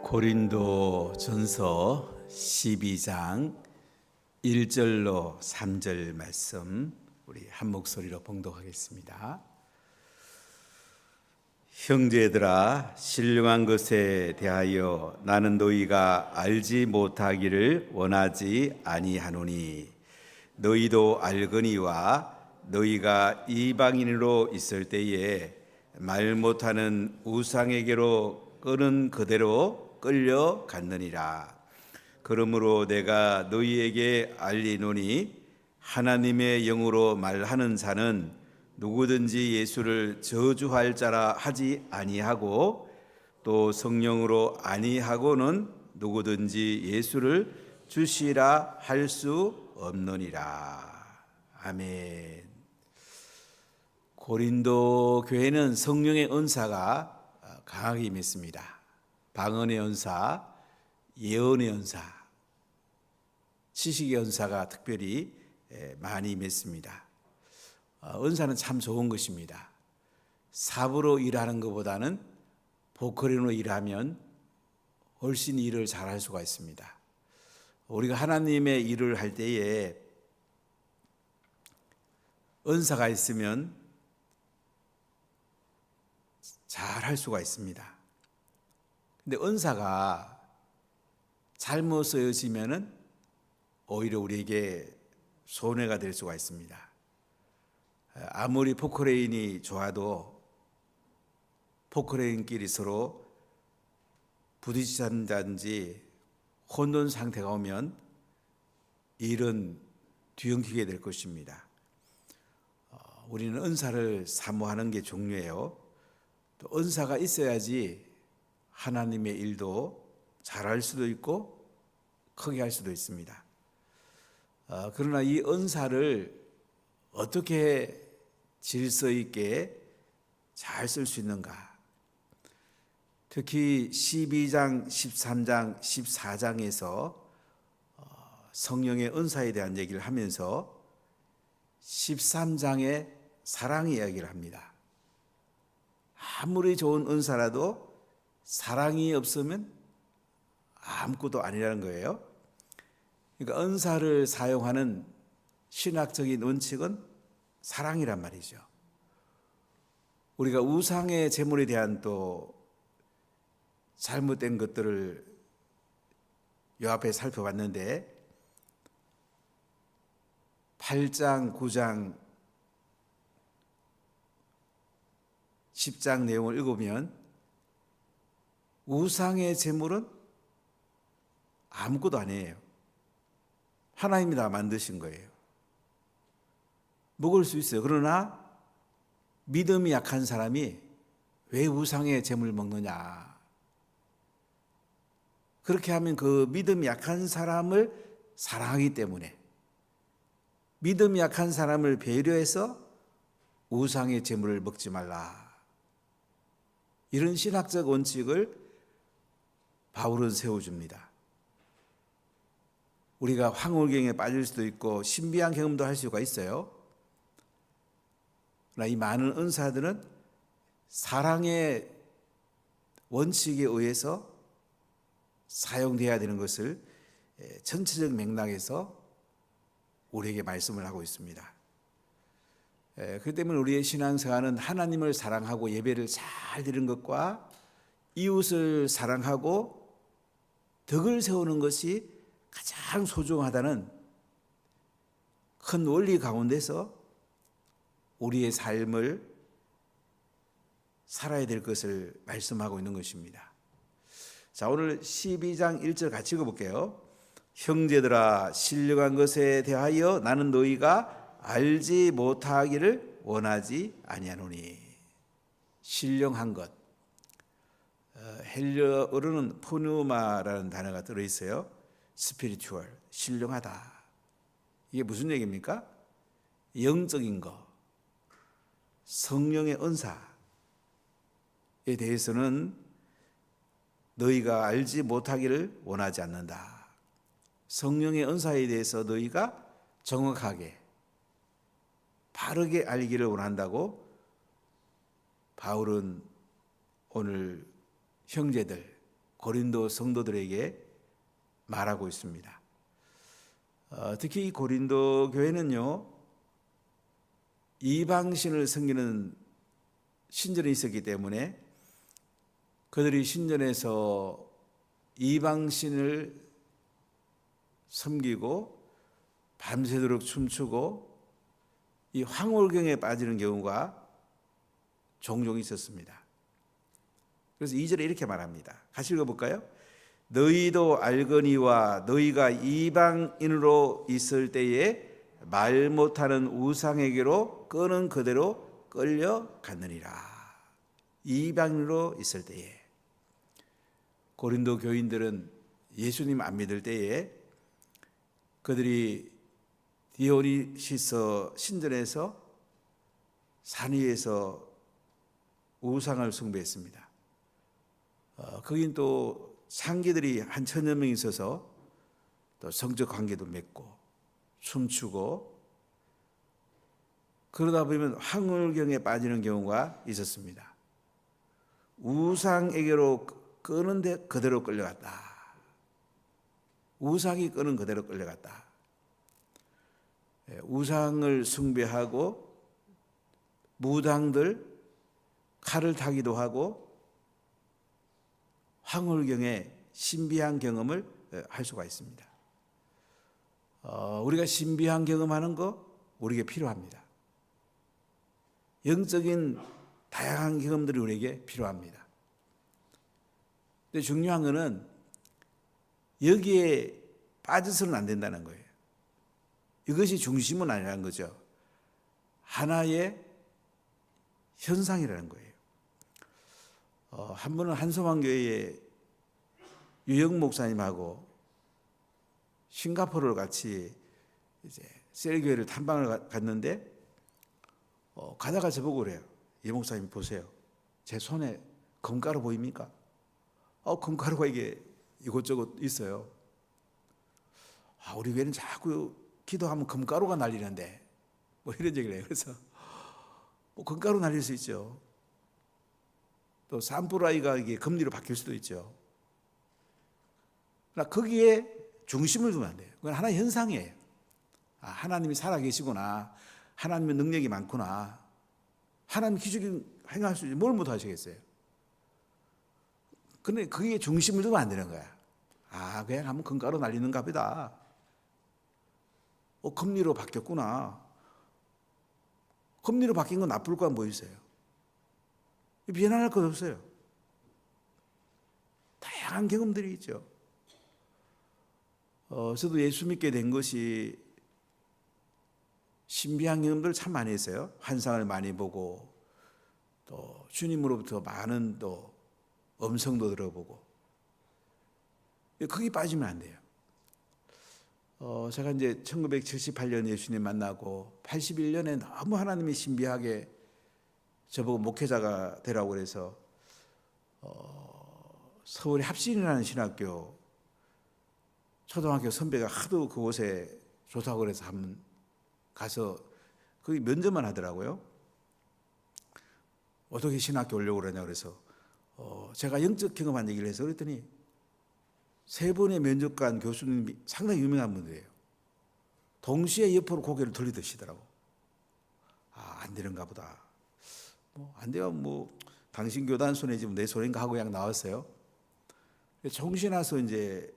고린도 전서 12장 1절로 3절 말씀 우리 한 목소리로 봉독하겠습니다. 형제들아, 신령한 것에 대하여 나는 너희가 알지 못하기를 원하지 아니하노니 너희도 알거니와 너희가 이방인으로 있을 때에 말 못하는 우상에게로 끄는 그대로 끌려갔느니라. 그러므로 내가 너희에게 알리노니 하나님의 영으로 말하는 자는 누구든지 예수를 저주할 자라 하지 아니하고 또 성령으로 아니하고는 누구든지 예수를 주시라 할 수 없느니라. 아멘. 고린도 교회는 성령의 은사가 강하게 임했습니다. 방언의 은사, 예언의 은사, 지식의 은사가 특별히 많이 임했습니다. 은사는 참 좋은 것입니다. 사부로 일하는 것보다는 보컬인으로 일하면 훨씬 일을 잘할 수가 있습니다. 우리가 하나님의 일을 할 때에 은사가 있으면 잘할 수가 있습니다. 근데 은사가 잘못 쓰여지면은 오히려 우리에게 손해가 될 수가 있습니다. 아무리 포크레인이 좋아도 포크레인끼리 서로 부딪힌다든지 혼돈 상태가 오면 일은 뒤엉키게 될 것입니다. 우리는 은사를 사모하는 게 중요해요. 또 은사가 있어야지 하나님의 일도 잘할 수도 있고 크게 할 수도 있습니다. 그러나 이 은사를 어떻게 질서 있게 잘 쓸 수 있는가? 특히 12장, 13장, 14장에서 성령의 은사에 대한 얘기를 하면서 13장에 사랑의 이야기를 합니다. 아무리 좋은 은사라도 사랑이 없으면 아무것도 아니라는 거예요. 그러니까 은사를 사용하는 신학적인 원칙은 사랑이란 말이죠. 우리가 우상의 제물에 대한 또 잘못된 것들을 요 앞에 살펴봤는데 8장, 9장, 10장 내용을 읽으면 우상의 제물은 아무것도 아니에요. 하나님이 다 만드신 거예요. 먹을 수 있어요. 그러나 믿음이 약한 사람이 왜 우상의 제물을 먹느냐? 그렇게 하면 그 믿음이 약한 사람을 사랑하기 때문에 믿음이 약한 사람을 배려해서 우상의 제물을 먹지 말라. 이런 신학적 원칙을 바울은 세워줍니다. 우리가 황홀경에 빠질 수도 있고 신비한 경험도 할 수가 있어요. 그러나 이 많은 은사들은 사랑의 원칙에 의해서 사용되어야 되는 것을 전체적 맥락에서 우리에게 말씀을 하고 있습니다. 그렇기 때문에 우리의 신앙생활은 하나님을 사랑하고 예배를 잘 드리는 것과 이웃을 사랑하고 덕을 세우는 것이 가장 소중하다는 큰 원리 가운데서 우리의 삶을 살아야 될 것을 말씀하고 있는 것입니다. 자, 오늘 12장 1절 같이 읽어볼게요. 형제들아, 신령한 것에 대하여 나는 너희가 알지 못하기를 원하지 아니하노니. 신령한 것, 헬라어로는 포누마라는 단어가 들어있어요. 스피리추얼, 신령하다. 이게 무슨 얘기입니까? 영적인 것, 성령의 은사에 대해서는 너희가 알지 못하기를 원하지 않는다. 성령의 은사에 대해서 너희가 정확하게 바르게 알기를 원한다고 바울은 오늘 형제들, 고린도 성도들에게 말하고 있습니다. 특히 이 고린도 교회는요, 이방신을 섬기는 신전이 있었기 때문에 그들이 신전에서 이방신을 섬기고 밤새도록 춤추고 이 황홀경에 빠지는 경우가 종종 있었습니다. 그래서 2절에 이렇게 말합니다. 같이 읽어볼까요? 너희도 알거니와 너희가 이방인으로 있을 때에 말 못하는 우상에게로 끄는 그대로 끌려갔느니라. 이방인으로 있을 때에, 고린도 교인들은 예수님 안 믿을 때에 그들이 디오니시스 신전에서 산 위에서 우상을 숭배했습니다. 거긴 또 상기들이 한 1000여 명 있어서 또 성적 관계도 맺고 춤추고 그러다 보면 황홀경에 빠지는 경우가 있었습니다. 우상에게로 끄는데 그대로 끌려갔다. 우상이 끄는 그대로 끌려갔다. 우상을 숭배하고 무당들 칼을 타기도 하고 황홀경에 신비한 경험을 할 수가 있습니다. 우리가 신비한 경험하는 거 우리에게 필요합니다. 영적인 다양한 경험들이 우리에게 필요합니다. 근데 중요한 것은 여기에 빠져서는 안 된다는 거예요. 이것이 중심은 아니라는 거죠. 하나의 현상이라는 거예요. 한 번은 한소망교회에 유영 목사님하고 싱가포르를 같이 이제 셀교회를 탐방을 갔는데 가다가 저보고 그래요. 이 목사님 보세요. 제 손에 금가루 보입니까? 금가루가 이게 이곳저곳 있어요. 우리 교회는 자꾸 기도하면 금가루가 날리는데 뭐 이런 얘기를 해요. 그래서 금가루 날릴 수 있죠. 또 산불아이가 이게 금리로 바뀔 수도 있죠. 그러나 거기에 중심을 두면 안 돼요. 그건 하나의 현상이에요. 하나님이 살아계시구나. 하나님의 능력이 많구나. 하나님 기적이 행할 수 있지. 뭘 못 하시겠어요? 근데 거기에 중심을 두면 안 되는 거야. 그냥 한번 금가루 날리는가 보다. 금리로 바뀌었구나. 금리로 바뀐 건 나쁠 거 뭐 있어요? 비난할 것 없어요. 다양한 경험들이 있죠. 저도 예수 믿게 된 것이 신비한 경험들을 참 많이 했어요. 환상을 많이 보고 또 주님으로부터 많은 또 음성도 들어보고 거기 빠지면 안 돼요. 제가 이제 1978년 예수님 만나고 81년에 너무 하나님이 신비하게 저보고 목회자가 되라고 그래서 서울의 합신이라는 신학교 초등학교 선배가 하도 그곳에 좋다고 그래서 한번 가서 거기 면접만 하더라고요. 어떻게 신학교 오려고 그러냐 그래서 제가 영적 경험한 얘기를 해서 그랬더니 세 분의 면접관 교수님이 상당히 유명한 분들이에요. 동시에 옆으로 고개를 돌리드시더라고. 안 되는가 보다. 안 돼요. 당신 교단 손에 지금 내 손인가 하고 그냥 나왔어요. 정신 나서 이제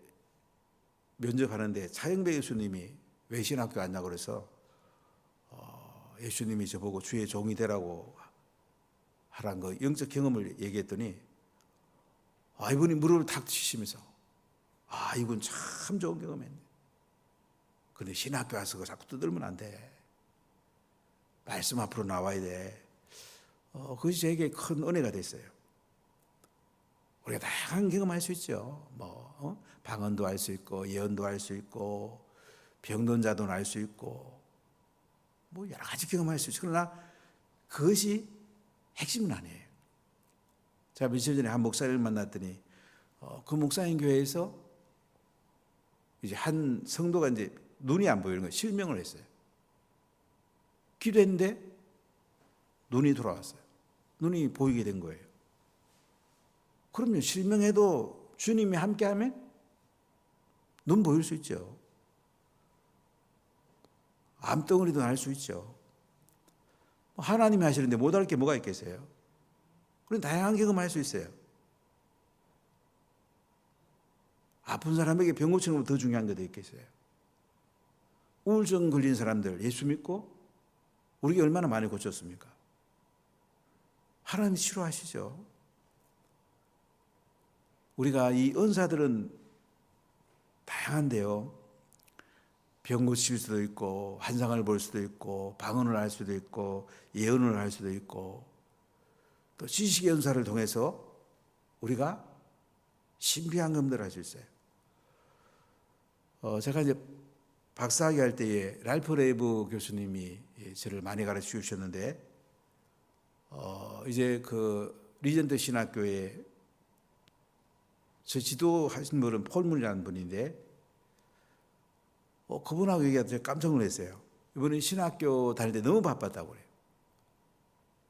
면접하는데 차영배 교수님이 왜 신학교 왔냐고 그래서 예수님이 저보고 주의 종이 되라고 하라는 거 영적 경험을 얘기했더니 이분이 무릎을 탁 치시면서 이건 참 좋은 경험이네. 근데 신학교 와서 자꾸 떠들면 안 돼. 말씀 앞으로 나와야 돼. 그것이 저에게 큰 은혜가 됐어요. 우리가 다양한 경험할 수 있죠. 방언도 할 수 있고 예언도 할 수 있고 병든자도 날 수 있고 여러 가지 경험할 수 있죠. 그러나 그것이 핵심은 아니에요. 제가 며칠 전에 한 목사님을 만났더니 그 목사님 교회에서 이제 한 성도가 이제 눈이 안 보이는 거예요. 실명을 했어요. 기도했는데 눈이 돌아왔어요. 눈이 보이게 된 거예요. 그러면 실명해도 주님이 함께하면 눈 보일 수 있죠. 암덩어리도 날 수 있죠. 하나님이 하시는데 못할 게 뭐가 있겠어요? 그런 다양한 경험할 수 있어요. 아픈 사람에게 병 고치는 것보다 더 중요한 것도 있겠어요. 우울증 걸린 사람들 예수 믿고 우리가 얼마나 많이 고쳤습니까? 하나님이 싫어하시죠. 우리가 이 은사들은 다양한데요. 병 고칠 수도 있고 환상을 볼 수도 있고 방언을 할 수도 있고 예언을 할 수도 있고 또 지식의 은사를 통해서 우리가 신비한 경험들을 할 수 있어요. 제가 이제 박사학위 할 때에 랄프 레이브 교수님이 저를 많이 가르쳐 주셨는데 이제 그 리전트 신학교에 저 지도하신 분은 폴문이라는 분인데 그분하고 얘기하다 제가 깜짝 놀랐어요. 이분은 신학교 다닐 때 너무 바빴다고 그래요.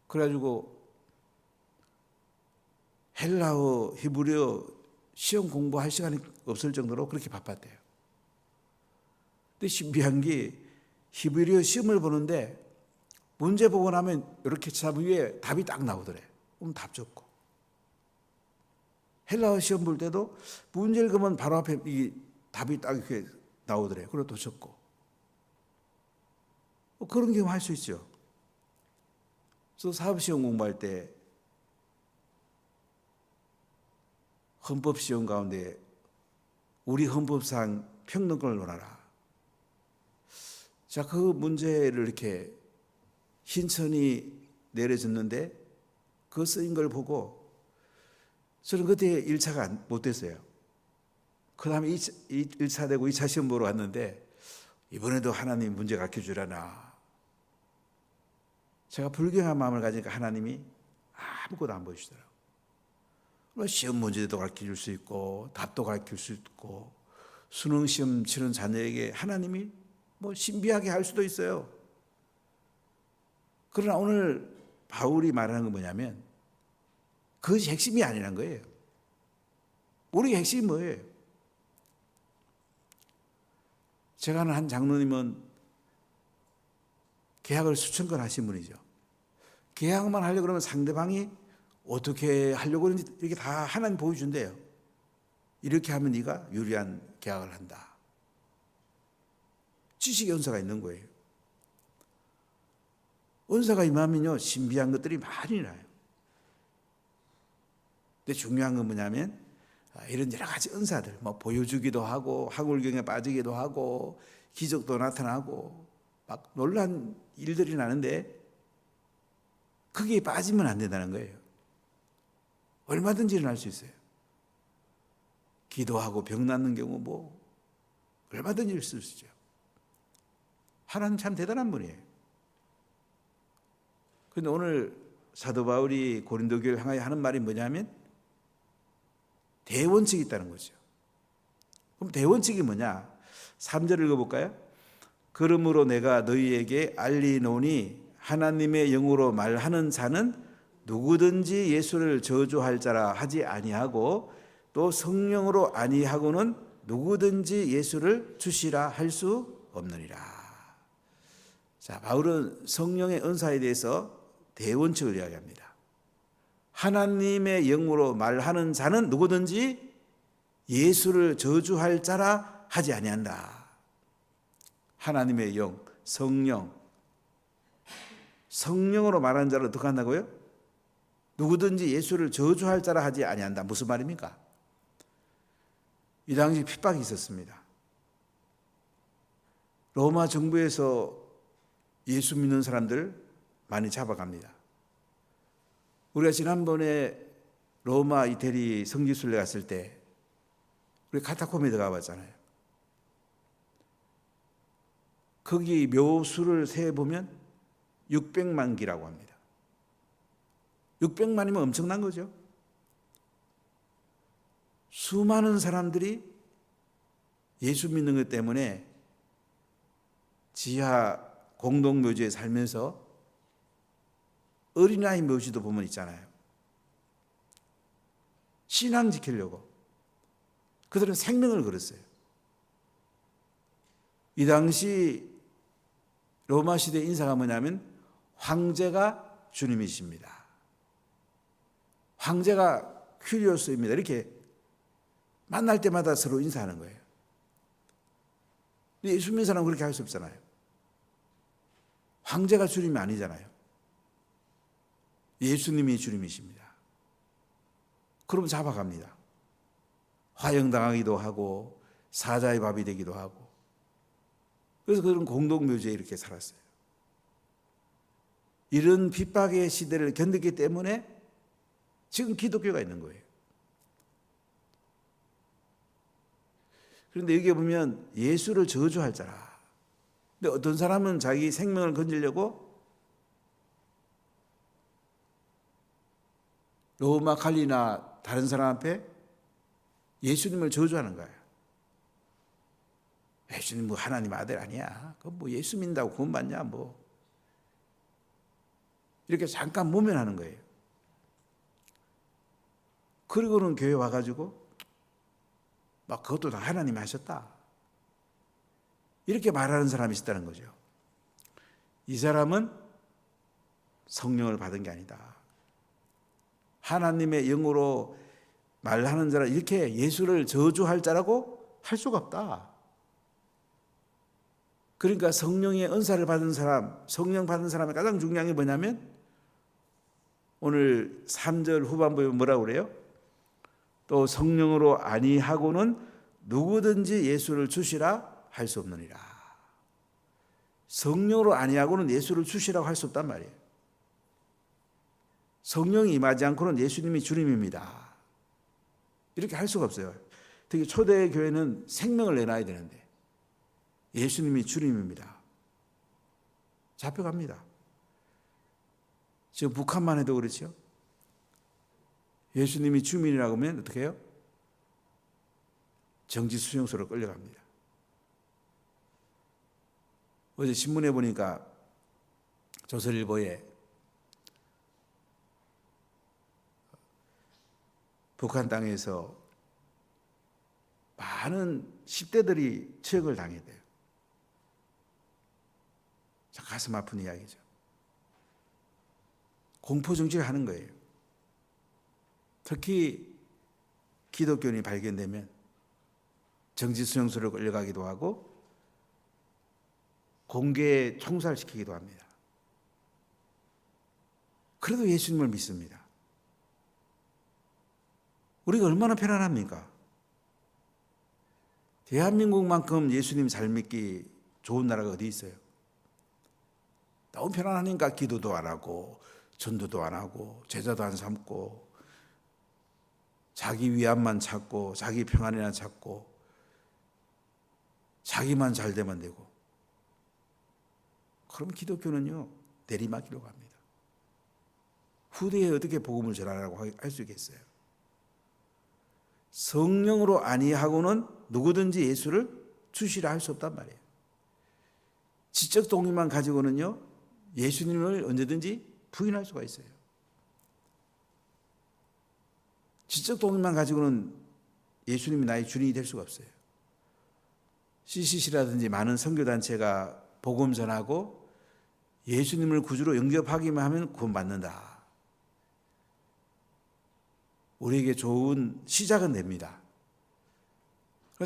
그래가지고 헬라어, 히브리어 시험 공부할 시간이 없을 정도로 그렇게 바빴대요. 근데 신비한 게 히브리어 시험을 보는데 문제 보고 나면 이렇게 참 위에 답이 딱 나오더래. 그럼 답 적고. 헬라어 시험 볼 때도 문제 읽으면 바로 앞에 이 답이 딱 이렇게 나오더래. 그리고 또 적고. 그런 경험 할 수 있죠. 그래서 사업시험 공부할 때 헌법시험 가운데 우리 헌법상 평등권을 논하라. 자, 그 문제를 이렇게 흰천이 내려졌는데 그 쓰인 걸 보고 저는 그때 1차가 못 됐어요. 그 다음에 1차 되고 2차 시험 보러 왔는데 이번에도 하나님 문제 가르쳐주려나. 제가 불경한 마음을 가지니까 하나님이 아무것도 안 보여주더라고요. 시험 문제도 가르쳐줄 수 있고 답도 가르칠 수 있고 수능 시험 치는 자녀에게 하나님이 뭐 신비하게 할 수도 있어요. 그러나 오늘 바울이 말하는 건 뭐냐면 그것이 핵심이 아니란 거예요. 우리의 핵심이 뭐예요? 제가 아는 한 장로님은 계약을 수천 건 하신 분이죠. 계약만 하려고 그러면 상대방이 어떻게 하려고 그러는지 이렇게 다 하나님 보여준대요. 이렇게 하면 네가 유리한 계약을 한다. 지식의 은사가 있는 거예요. 은사가 임하면요 신비한 것들이 많이 나요. 근데 중요한 건 뭐냐면 이런 여러 가지 은사들 뭐 보여주기도 하고 학울경에 빠지기도 하고 기적도 나타나고 막 놀란 일들이 나는데 거기에 빠지면 안 된다는 거예요. 얼마든지 일어날 수 있어요. 기도하고 병 낫는 경우 뭐 얼마든지 있을 수 있죠. 하나님 참 대단한 분이에요. 그런데 오늘 사도 바울이 고린도 교회를 향하여 하는 말이 뭐냐면 대원칙이 있다는 거죠. 그럼 대원칙이 뭐냐? 3절 읽어볼까요? 그러므로 내가 너희에게 알리노니 하나님의 영으로 말하는 자는 누구든지 예수를 저주할 자라 하지 아니하고 또 성령으로 아니하고는 누구든지 예수를 주시라 할 수 없느니라. 자, 바울은 성령의 은사에 대해서 대원칙을 이야기합니다. 하나님의 영으로 말하는 자는 누구든지 예수를 저주할 자라 하지 아니한다. 하나님의 영, 성령으로 말하는 자를 어떻게 한다고요? 누구든지 예수를 저주할 자라 하지 아니한다. 무슨 말입니까? 이 당시 핍박이 있었습니다. 로마 정부에서 예수 믿는 사람들 많이 잡아갑니다. 우리가 지난번에 로마 이태리 성지순례 갔을 때 우리 카타콤에 들어가 봤잖아요. 거기 묘수를 세보면 600만 기라고 합니다. 600만이면 엄청난 거죠. 수많은 사람들이 예수 믿는 것 때문에 지하 공동묘지에 살면서 어린아이 묘지도 보면 있잖아요. 신앙 지키려고 그들은 생명을 걸었어요. 이 당시 로마 시대 인사가 뭐냐면 황제가 주님이십니다. 황제가 큐리오스입니다. 이렇게 만날 때마다 서로 인사하는 거예요. 예수 믿는 사람은 그렇게 할 수 없잖아요. 황제가 주님이 아니잖아요. 예수님이 주님이십니다. 그럼 잡아갑니다. 화형당하기도 하고 사자의 밥이 되기도 하고. 그래서 그런 공동묘지에 이렇게 살았어요. 이런 핍박의 시대를 견디기 때문에 지금 기독교가 있는 거예요. 그런데 여기에 보면 예수를 저주할 자라. 근데 어떤 사람은 자기 생명을 건지려고 로마 칼리나 다른 사람 앞에 예수님을 저주하는 거예요. 예수님 뭐 하나님 아들 아니야. 그럼 뭐 예수 믿는다고 구원받냐 뭐. 이렇게 잠깐 모면하는 거예요. 그리고는 교회 와가지고 막 그것도 다 하나님이 하셨다. 이렇게 말하는 사람이 있다는 거죠. 이 사람은 성령을 받은 게 아니다. 하나님의 영으로 말하는 자라 이렇게 예수를 저주할 자라고 할 수가 없다. 그러니까 성령의 은사를 받은 사람, 성령 받은 사람의 가장 중요한 게 뭐냐면 오늘 3절 후반부에 뭐라고 그래요? 또 성령으로 아니하고는 누구든지 예수를 주시라 할 수 없느니라. 성령으로 아니하고는 예수를 주시라고 할 수 없단 말이에요. 성령이 임하지 않고는 예수님이 주님입니다. 이렇게 할 수가 없어요. 특히 초대 교회는 생명을 내놔야 되는데 예수님이 주님입니다. 잡혀갑니다. 지금 북한만 해도 그렇죠. 예수님이 주민이라고 하면 어떻게 해요? 정지수용소로 끌려갑니다. 어제 신문에 보니까 조선일보에 북한 땅에서 많은 10대들이 처형을 당했대요. 참 가슴 아픈 이야기죠. 공포정치를 하는 거예요. 특히 기독교인이 발견되면 정지수용소로 끌려가기도 하고 공개 총살시키기도 합니다. 그래도 예수님을 믿습니다. 우리가 얼마나 편안합니까? 대한민국만큼 예수님 잘 믿기 좋은 나라가 어디 있어요? 너무 편안하니까 기도도 안 하고 전도도 안 하고 제자도 안 삼고 자기 위안만 찾고 자기 평안이나 찾고 자기만 잘 되면 되고. 그럼 기독교는요 내리막길로 갑니다. 후대에 어떻게 복음을 전하라고 할 수 있겠어요? 성령으로 아니하고는 누구든지 예수를 주시라 할 수 없단 말이에요. 지적 동의만 가지고는요 예수님을 언제든지 부인할 수가 있어요. 지적 동의만 가지고는 예수님이 나의 주인이 될 수가 없어요. CCC라든지 많은 선교단체가 복음 전하고 예수님을 구주로 영접하기만 하면 구원받는다. 우리에게 좋은 시작은 됩니다.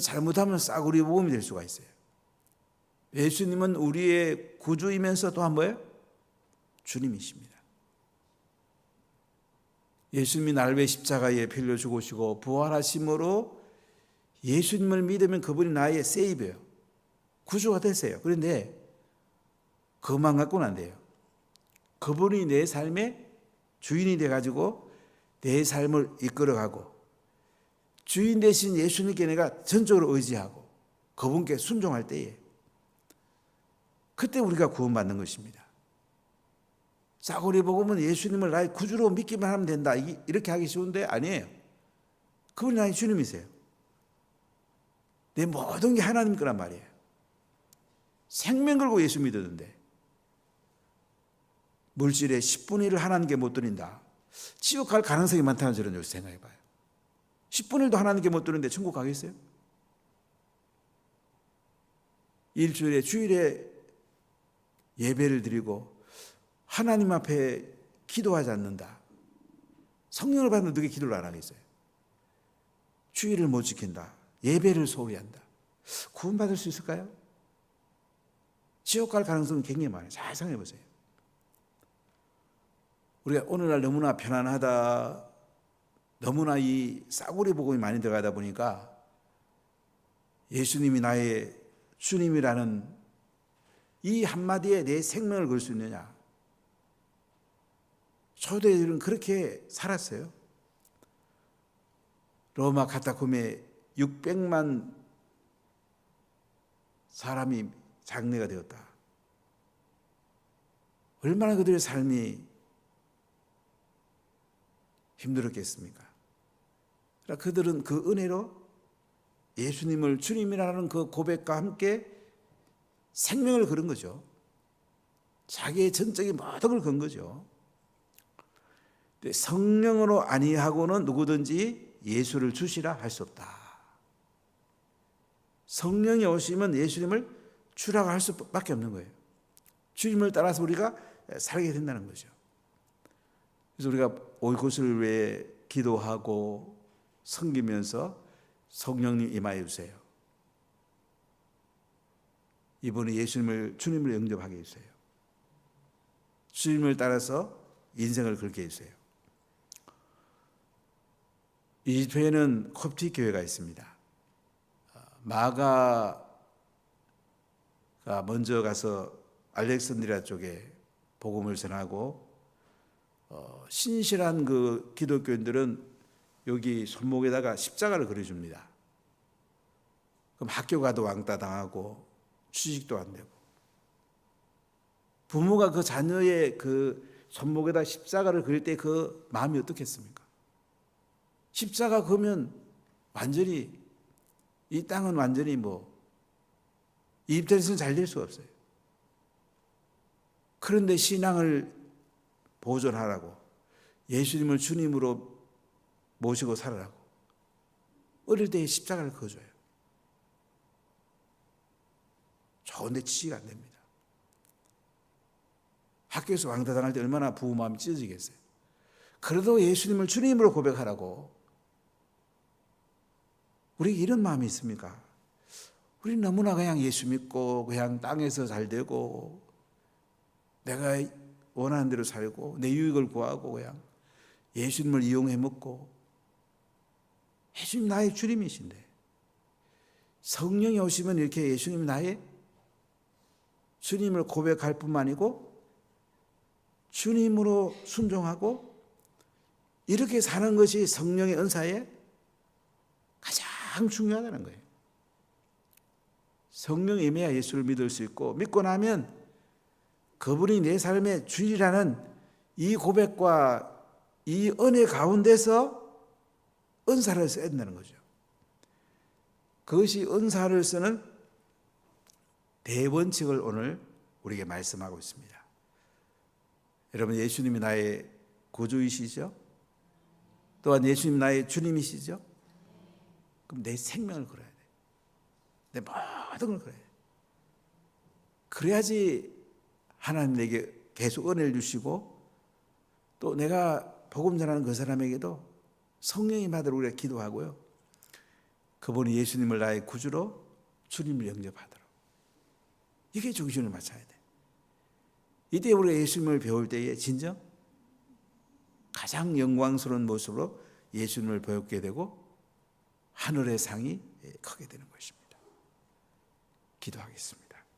잘못하면 싸구리 복음이 될 수가 있어요. 예수님은 우리의 구주이면서 또한 뭐예요? 주님이십니다. 예수님이 나를 위해 십자가에 피 흘려 죽으시고 부활하심으로 예수님을 믿으면 그분이 나의 세이버예요. 구주가 됐어요. 그런데 그것만 갖고는 안 돼요. 그분이 내 삶의 주인이 돼가지고 내 삶을 이끌어가고 주인 대신 예수님께 내가 전적으로 의지하고 그분께 순종할 때에 그때 우리가 구원받는 것입니다. 싸구리 복음은 예수님을 나의 구주로 믿기만 하면 된다. 이렇게 하기 쉬운데 아니에요. 그분이 나의 주님이세요. 내 모든 게 하나님 거란 말이에요. 생명 걸고 예수 믿었는데 물질의 10분의 1을 하나님께 못 드린다. 지옥 갈 가능성이 많다는 저런 생각해봐요. 10분의 1도 하나님께 못 드는데 천국 가겠어요? 일주일에 주일에 예배를 드리고 하나님 앞에 기도하지 않는다. 성령을 받는 누가 기도를 안 하겠어요? 주일을 못 지킨다. 예배를 소홀히 한다. 구원받을 수 있을까요? 지옥 갈 가능성은 굉장히 많아요. 잘 생각해 보세요. 우리가 오늘날 너무나 편안하다, 너무나 이 싸구려 복음이 많이 들어가다 보니까 예수님이 나의 주님이라는 이 한마디에 내 생명을 걸 수 있느냐? 초대들은 그렇게 살았어요. 로마 카타콤에 600만 사람이 장례가 되었다. 얼마나 그들의 삶이 힘들었겠습니까? 그러나 그들은 그 은혜로 예수님을 주님이라는 그 고백과 함께 생명을 걸은 거죠. 자기의 전적인 모든 걸 건 거죠. 성령으로 아니하고는 누구든지 예수를 주시라 할 수 없다. 성령이 오시면 예수님을 주라고 할 수밖에 없는 거예요. 주님을 따라서 우리가 살게 된다는 거죠. 그래서 우리가 올 것을 위해 기도하고 섬기면서 성령님 임하여 주세요. 이번에 예수님을 주님을 영접하게 해주세요. 주님을 따라서 인생을 걸게 해주세요. 이집트에는 콥틱 교회가 있습니다. 마가가 먼저 가서 알렉산드리아 쪽에 복음을 전하고 신실한 그 기독교인들은 여기 손목에다가 십자가를 그려줍니다. 그럼 학교 가도 왕따 당하고 취직도 안 되고, 부모가 그 자녀의 그 손목에다 십자가를 그릴 때 그 마음이 어떻겠습니까? 십자가 그러면 완전히 이 땅은 완전히 이집트에서는 잘 될 수가 없어요. 그런데 신앙을 보존하라고, 예수님을 주님으로 모시고 살아라고 어릴 때 십자가를 그어줘요. 좋은데 취직 안 됩니다. 학교에서 왕따 당할 때 얼마나 부모 마음이 찢어지겠어요. 그래도 예수님을 주님으로 고백하라고. 우리에게 이런 마음이 있습니까? 우리는 너무나 그냥 예수 믿고 그냥 땅에서 잘 되고 내가 원하는 대로 살고 내 유익을 구하고 그냥 예수님을 이용해 먹고, 예수님 나의 주님이신데 성령이 오시면 이렇게 예수님 나의 주님을 고백할 뿐만 아니고 주님으로 순종하고 이렇게 사는 것이 성령의 은사의 가장 중요하다는 거예요. 성령이 임해야 예수를 믿을 수 있고, 믿고 나면 그분이 내 삶의 주이라는 이 고백과 이 은혜 가운데서 은사를 써야 된다는 거죠. 그것이 은사를 쓰는 대원칙을 오늘 우리에게 말씀하고 있습니다. 여러분, 예수님이 나의 구주이시죠? 또한 예수님이 나의 주님이시죠? 그럼 내 생명을 걸어야 돼. 내 모든 걸 걸어야 돼. 그래야지 하나님 내게 계속 은혜를 주시고, 또 내가 복음 전하는 그 사람에게도 성령이 받으러 우리가 기도하고요, 그분이 예수님을 나의 구주로 주님을 영접하도록, 이게 중심을 맞춰야 돼. 이때 우리가 예수님을 배울 때에 진정 가장 영광스러운 모습으로 예수님을 배우게 되고 하늘의 상이 크게 되는 것입니다. 기도하겠습니다.